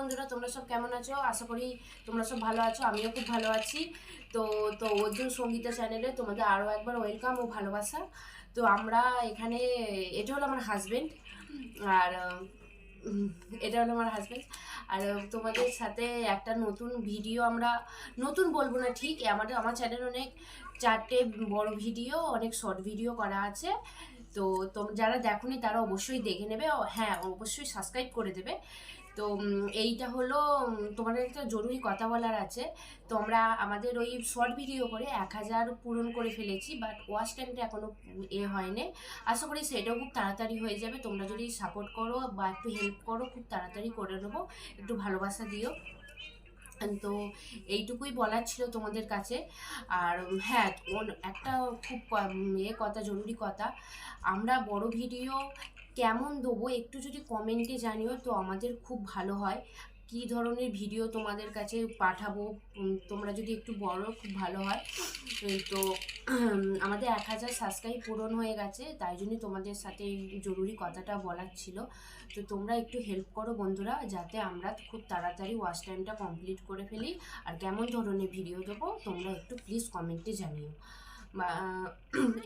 বন্ধুরা, তোমরা সব কেমন আছো? আশা করি তোমরা সব ভালো আছো। আমিও খুব ভালো আছি। তো তো অর্জুন সঙ্গীতা চ্যানেলে তোমাদের আরও একবার ওয়েলকাম ও ভালোবাসা। তো আমরা এখানে, এটা হলো আমার হাজবেন্ড, আর উম, এটা হলো আমার হাজবেন্ড। আর তোমাদের সাথে একটা নতুন ভিডিও, আমরা নতুন বলবো না ঠিক, আমার চ্যানেল অনেক 4টে বড় ভিডিও, অনেক শর্ট ভিডিও করা আছে। তো যারা দেখোনি তারা অবশ্যই দেখে নেবে। হ্যাঁ, অবশ্যই সাবস্ক্রাইব করে দেবে। তো এইটা হলো, তোমাদের একটা জরুরি কথা বলার আছে। তো আমরা আমাদের ওই শর্ট ভিডিও করে 1000 পূরণ করে ফেলেছি, বাট ওয়াচ টাইমটা এখনও হয়নি। আশা করি সেটাও খুব তাড়াতাড়ি হয়ে যাবে। তোমরা যদি সাপোর্ট করো বা একটু হেল্প করো, খুব তাড়াতাড়ি করে নেবো। একটু ভালোবাসা দিও। তো এইটুকুই বলার ছিল তোমাদের কাছে। আর হ্যাঁ, একটা খুব কথা, জরুরি কথা, আমরা বড় ভিডিও কেমন দেবো একটু যদি কমেন্টে জানিও তো আমাদের খুব ভালো হয়। কী ধরনের ভিডিও তোমাদের কাছে পাঠাবো, তোমরা যদি একটু বড় খুব ভালো হয়। তো আমাদের 1000 সাবস্ক্রাইব পূরণ হয়ে গেছে, তাই জন্যই তোমাদের সাথে এই জরুরি কথাটা বলার ছিল। তো তোমরা একটু হেল্প করো বন্ধুরা, যাতে আমরা খুব তাড়াতাড়ি ওয়াচ টাইমটা কমপ্লিট করে ফেলি। আর কেমন ধরনের ভিডিও দেবো তোমরা একটু প্লিজ কমেন্টে জানিও। বা